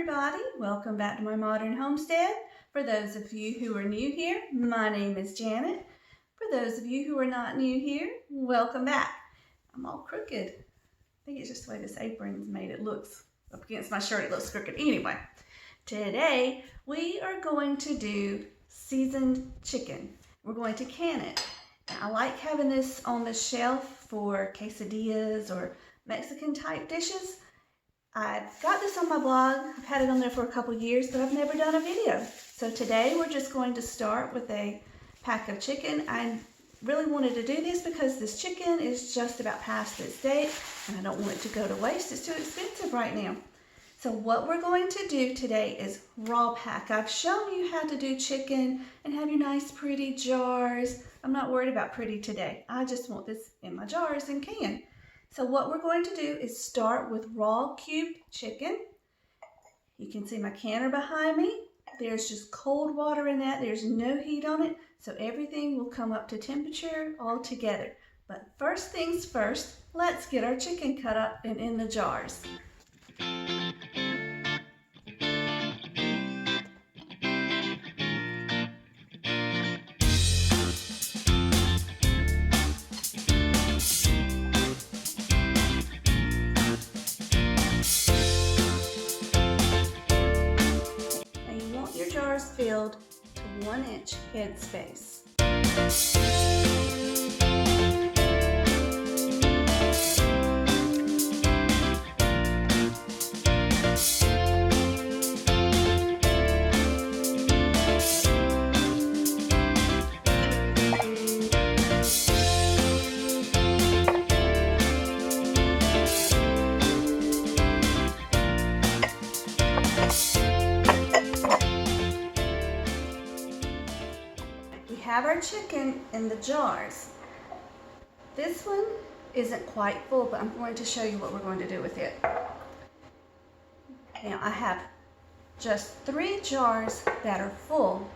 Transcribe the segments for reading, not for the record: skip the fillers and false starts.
everybody, welcome back to my modern homestead. For those of you who are new here, my name is Janet. For those of you who are not new here, welcome back. I'm all crooked. I think it's just the way this apron's made it looks up against my shirt, it looks crooked. Anyway, today we are going to do seasoned chicken. We're going to can it. Now, I like having this on the shelf for quesadillas or Mexican type dishes. I've got this on my blog. I've had it on there for a couple years, but I've never done a video. So today we're just going to start with a pack of chicken. I really wanted to do this because this chicken is just about past its date and I don't want it to go to waste. It's too expensive right now. So what we're going to do today is raw pack. I've shown you how to do chicken and have your nice pretty jars. I'm not worried about pretty today. I just want this in my jars and can. So what we're going to do is start with raw cubed chicken. You can see my canner behind me. There's just cold water in that. There's no heat on it. So everything will come up to temperature all together. But first things first, let's get our chicken cut up and in the jars. Filled to 1 inch headspace. Have our chicken in the jars. This one isn't quite full, but I'm going to show you what we're going to do with it. Now I have just 3 jars that are full,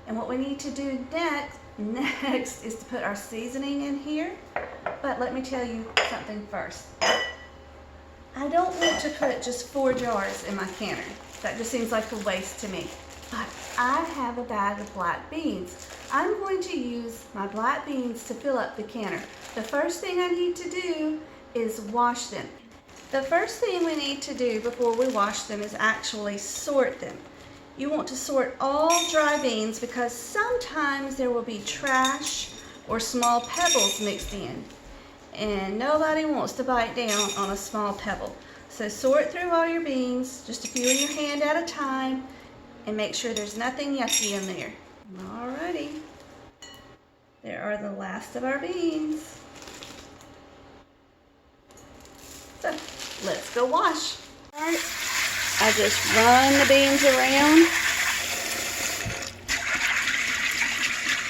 and what we need to do next is to put our seasoning in here. But let me tell you something first. I don't want to put just 4 jars in my canner. That just seems like a waste to me. But I have a bag of black beans. I'm going to use my black beans to fill up the canner. The first thing I need to do is wash them. The first thing we need to do before we wash them is actually sort them. You want to sort all dry beans because sometimes there will be trash or small pebbles mixed in. And nobody wants to bite down on a small pebble. So sort through all your beans, just a few in your hand at a time, and make sure there's nothing yucky in there. Alrighty, there are the last of our beans. So let's go wash. Alright, I just run the beans around.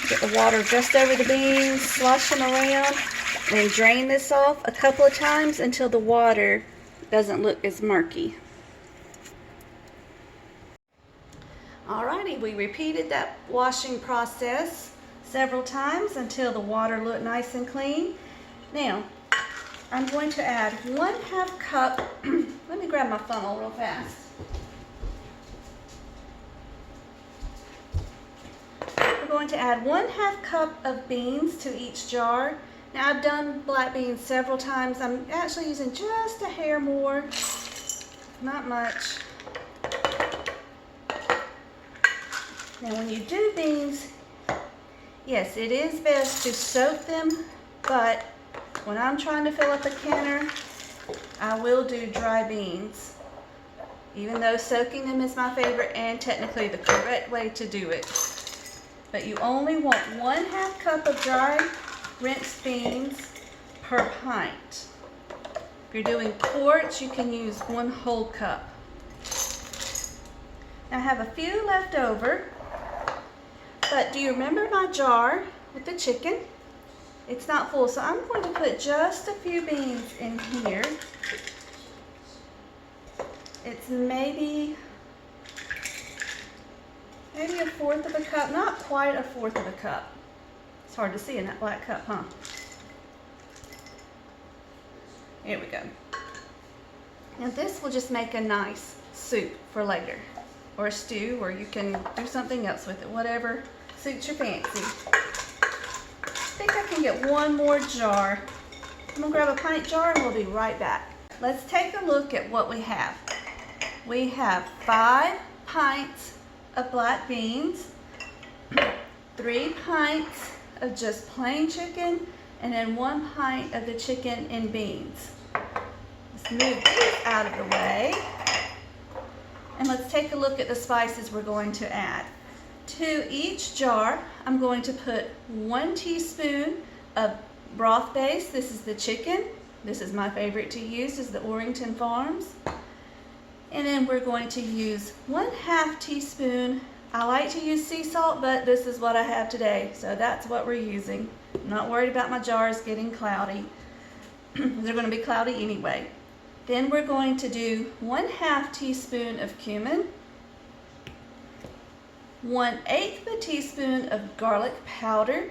Get the water just over the beans, slosh them around, and then drain this off a couple of times until the water doesn't look as murky. Alrighty, we repeated that washing process several times until the water looked nice and clean. Now, I'm going to add 1/2 cup, let me grab my funnel real fast. We're going to add 1/2 cup of beans to each jar. Now I've done black beans several times. I'm actually using just a hair more, not much. Now when you do beans, yes, it is best to soak them, but when I'm trying to fill up a canner, I will do dry beans, even though soaking them is my favorite and technically the correct way to do it. But you only want 1/2 cup of dry rinsed beans per pint. If you're doing quarts, you can use 1 whole cup. Now I have a few left over. But do you remember my jar with the chicken? It's not full, so I'm going to put just a few beans in here. It's maybe 1/4 of a cup, not quite 1/4 of a cup. It's hard to see in that black cup, huh? Here we go. Now this will just make a nice soup for later, or a stew, or you can do something else with it, whatever suits your fancy. I think I can get one more jar. I'm gonna grab a pint jar and we'll be right back. Let's take a look at what we have. We have 5 pints of black beans, 3 pints of just plain chicken, and then 1 pint of the chicken and beans. Let's move these out of the way. And let's take a look at the spices we're going to add. To each jar, I'm going to put 1 teaspoon of broth base. This is the chicken. This is my favorite to use, is the Orrington Farms. And then we're going to use 1/2 teaspoon. I like to use sea salt, but this is what I have today, so that's what we're using. I'm not worried about my jars getting cloudy. They're going to be cloudy anyway. Then we're going to do 1/2 teaspoon of cumin, 1/8 teaspoon of garlic powder.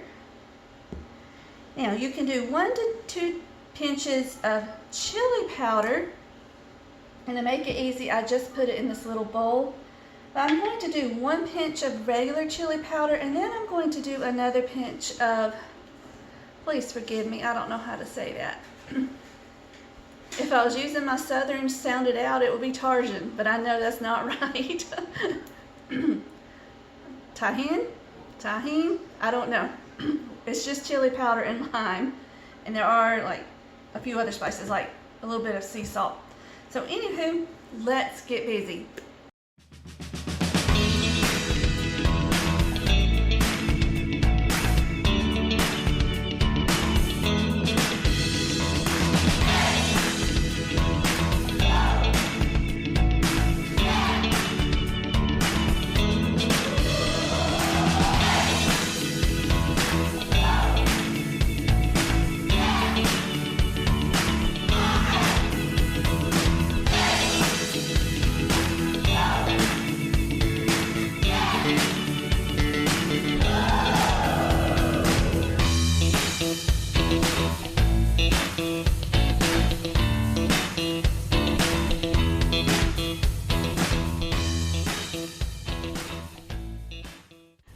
Now you can do 1 to 2 pinches of chili powder, and to make it easy, I just put it in this little bowl. But I'm going to do 1 pinch of regular chili powder, and then I'm going to do another pinch of, please forgive me, I don't know how to say that. If I was using my southern sounded out, it would be Tajin, but I know that's not right. Tajin, I don't know. It's just chili powder and lime, and there are like a few other spices, like a little bit of sea salt. So anywho, let's get busy.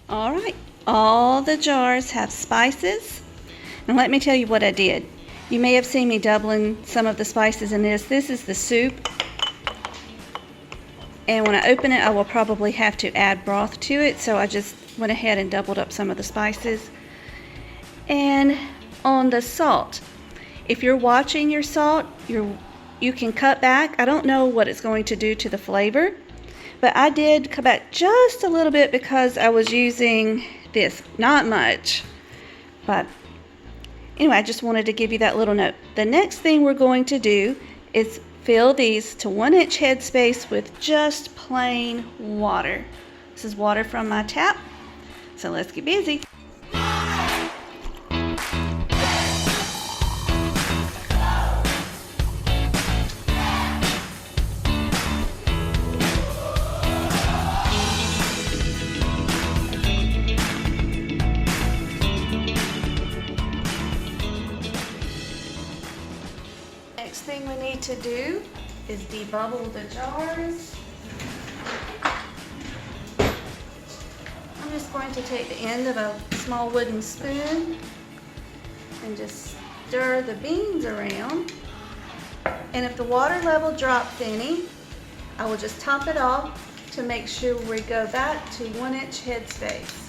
All right, all the jars have spices. And let me tell you what I did. You may have seen me doubling some of the spices in this. This is the soup. And when I open it, I will probably have to add broth to it. So I just went ahead and doubled up some of the spices. And on the salt, if you're watching your salt, you can cut back. I don't know what it's going to do to the flavor, but I did cut back just a little bit because I was using this, not much. But anyway, I just wanted to give you that little note. The next thing we're going to do is fill these to 1-inch headspace with just plain water. This is water from my tap, so let's get busy. Next thing we need to do is debubble the jars. I'm just going to take the end of a small wooden spoon and just stir the beans around. And if the water level drops any, I will just top it off to make sure we go back to 1-inch headspace.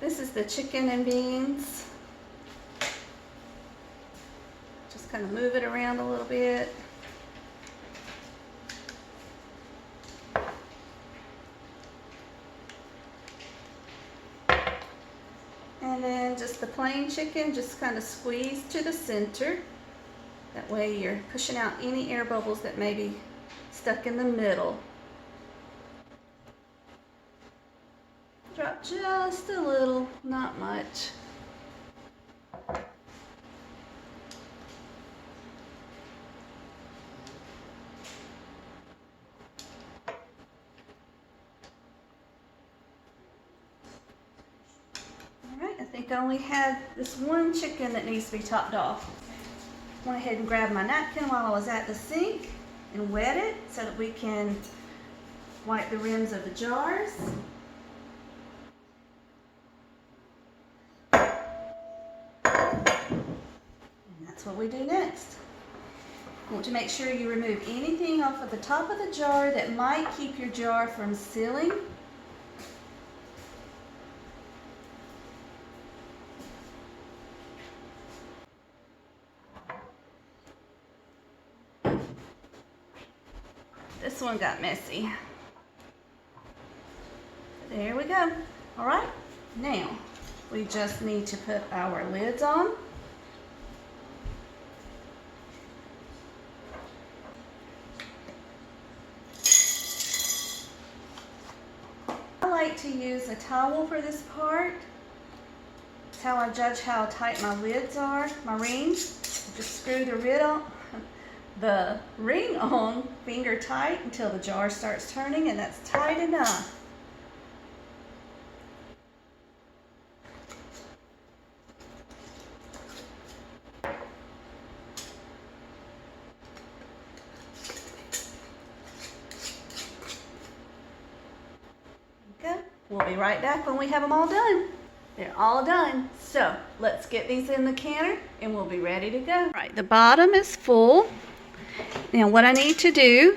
This is the chicken and beans. Just kind of move it around a little bit. And then just the plain chicken, just kind of squeeze to the center. That way you're pushing out any air bubbles that may be stuck in the middle. Drop just a little, not much. think I only had this one chicken that needs to be topped off. Went ahead and grabbed my napkin while I was at the sink and wet it so that we can wipe the rims of the jars. And that's what we do next. You want to make sure you remove anything off of the top of the jar that might keep your jar from sealing. This one got messy. There we go. All right, now we just need to put our lids on. I like to use a towel for this part. That's how I judge how tight my lids are, my rings. Just screw the ring on finger tight until the jar starts turning, and that's tight enough. Okay, we'll be right back when we have them all done. They're all done. So let's get these in the canner and we'll be ready to go. All right, the bottom is full. Now what I need to do,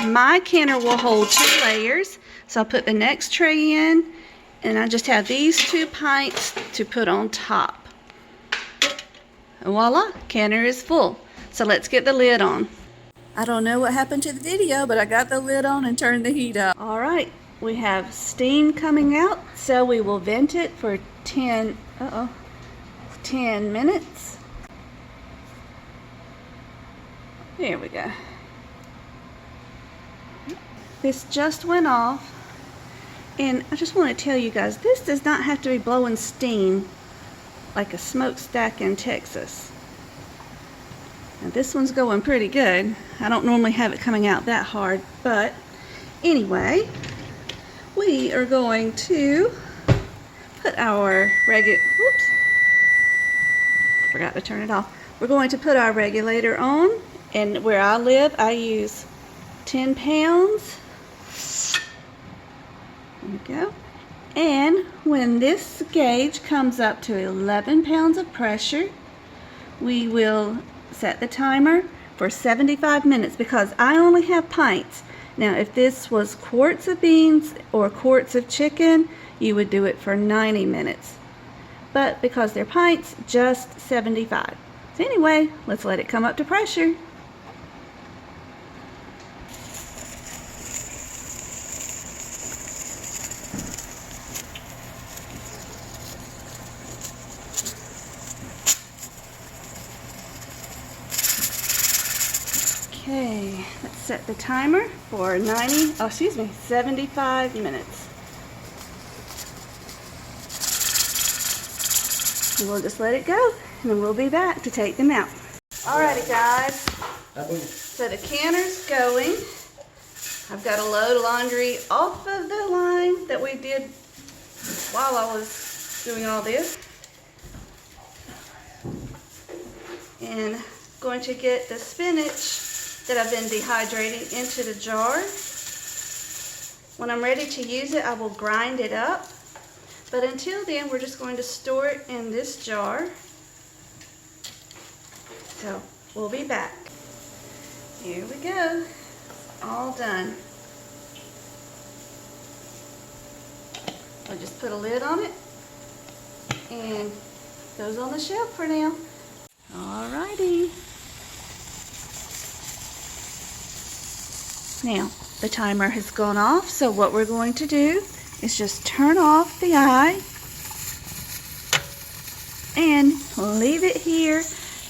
my canner will hold 2 layers. So I'll put the next tray in and I just have these 2 pints to put on top. And voila, canner is full. So let's get the lid on. I don't know what happened to the video, but I got the lid on and turned the heat up. All right, we have steam coming out, so we will vent it for 10 minutes. There we go. This just went off, and I just want to tell you guys, this does not have to be blowing steam like a smokestack in Texas. Now this one's going pretty good. I don't normally have it coming out that hard, but anyway, we are going to put our forgot to turn it off. We're going to put our regulator on, and where I live, I use 10 pounds. There we go. And when this gauge comes up to 11 pounds of pressure, we will set the timer for 75 minutes because I only have pints. Now, if this was quarts of beans or quarts of chicken, you would do it for 90 minutes. But because they're pints, just 75. So anyway, let's let it come up to pressure. Okay, let's set the timer for 75 minutes. And we'll just let it go, and then we'll be back to take them out. Alrighty guys, so the canner's going. I've got to load laundry off of the line that we did while I was doing all this. And going to get the spinach that I've been dehydrating into the jar. When I'm ready to use it, I will grind it up. But until then, we're just going to store it in this jar. So we'll be back. Here we go. All done. I'll just put a lid on it and it goes on the shelf for now. Alrighty. Now, the timer has gone off, so what we're going to do is just turn off the eye and leave it here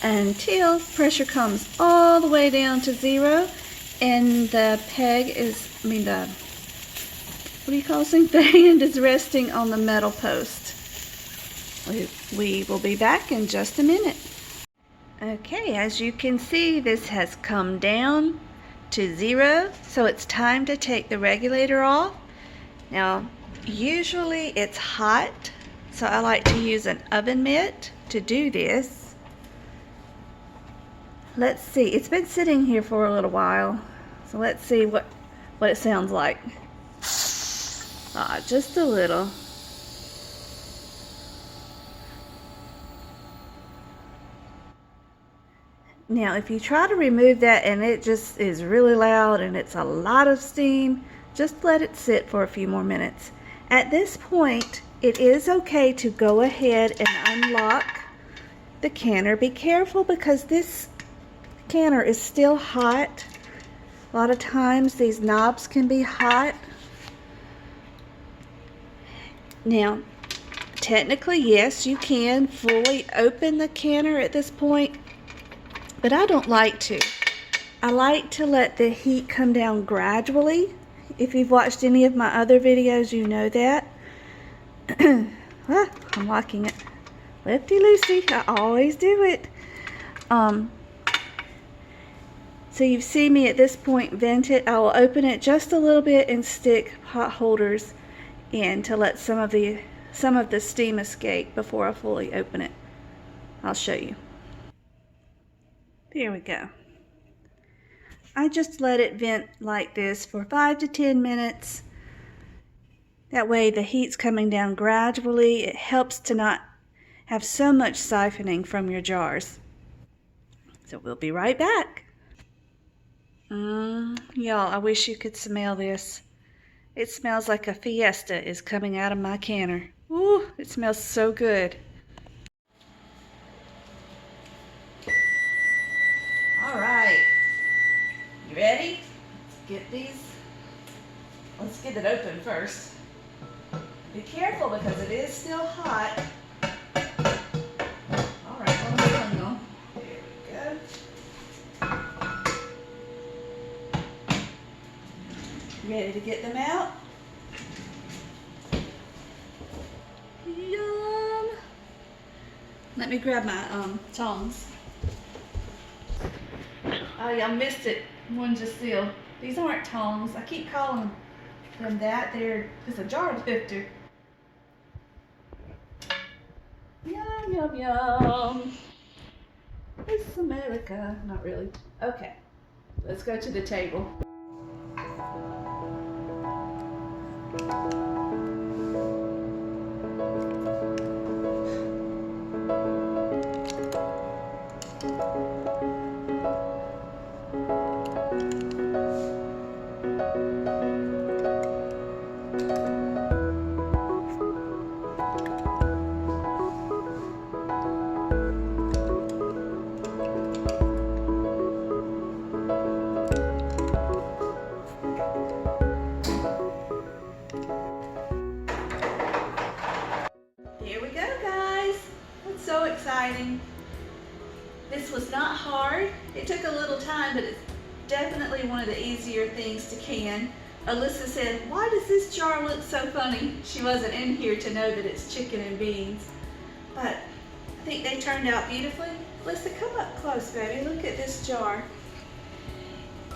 until pressure comes all the way down to 0 and the peg is, what do you call this thing? The hand is resting on the metal post. We will be back in just a minute. Okay, as you can see, this has come down to 0, so it's time to take the regulator off. Now, usually it's hot So I like to use an oven mitt to do this. Let's see, it's been sitting here for a little while. So let's see what it sounds like. Just a little. Now, if you try to remove that and it just is really loud and it's a lot of steam, just let it sit for a few more minutes. At this point, it is okay to go ahead and unlock the canner. Be careful because this canner is still hot. A lot of times these knobs can be hot. Now, technically, yes, you can fully open the canner at this point, but I don't like to. I like to let the heat come down gradually. If you've watched any of my other videos, you know that. I'm locking it. Lefty-loosey, I always do it. So you see me at this point vent it. I will open it just a little bit and stick pot holders in to let some of the steam escape before I fully open it. I'll show you. There we go. I just let it vent like this for 5 to 10 minutes. That way the heat's coming down gradually. It helps to not have so much siphoning from your jars. So we'll be right back. Y'all, I wish you could smell this. It smells like a fiesta is coming out of my canner. Ooh, it smells so good. All right, you ready? Let's get it open first. Be careful because it is still hot. All right, one more. There we go. Ready to get them out? Yum! Let me grab my tongs. Oh, y'all missed it. One just sealed. These aren't tongs. I keep calling them that. It's a jar lifter. Yum, yum, yum. It's America. Not really. Okay. Let's go to the table. Here we go, guys. It's so exciting. This was not hard. It took a little time, but it's definitely one of the easier things to can. Alyssa said, "Why does this jar look so funny?" She wasn't in here to know that it's chicken and beans. But I think they turned out beautifully. Alyssa, come up close, baby. Look at this jar.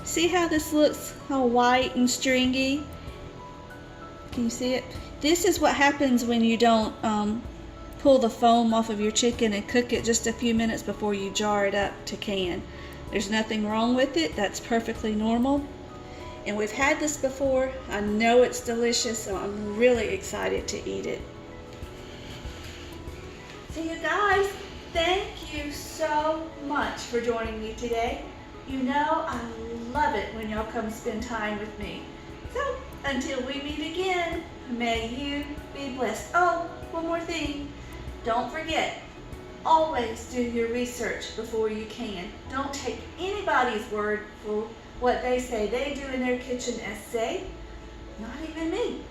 See how this looks all white and stringy? Can you see it? This is what happens when you don't pull the foam off of your chicken and cook it just a few minutes before you jar it up to can. There's nothing wrong with it. That's perfectly normal. And we've had this before. I know it's delicious, so I'm really excited to eat it. So you guys, thank you so much for joining me today. You know I love it when y'all come spend time with me. So until we meet again, may you be blessed. Oh, one more thing. Don't forget, always do your research before you can. Don't take anybody's word for what they say they do in their kitchen as safe. Not even me.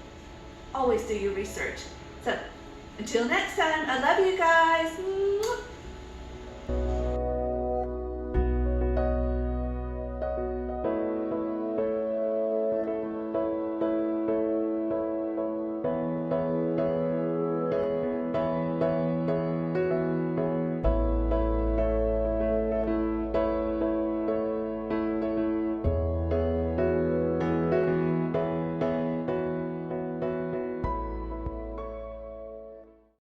Always do your research. So until next time, I love you guys.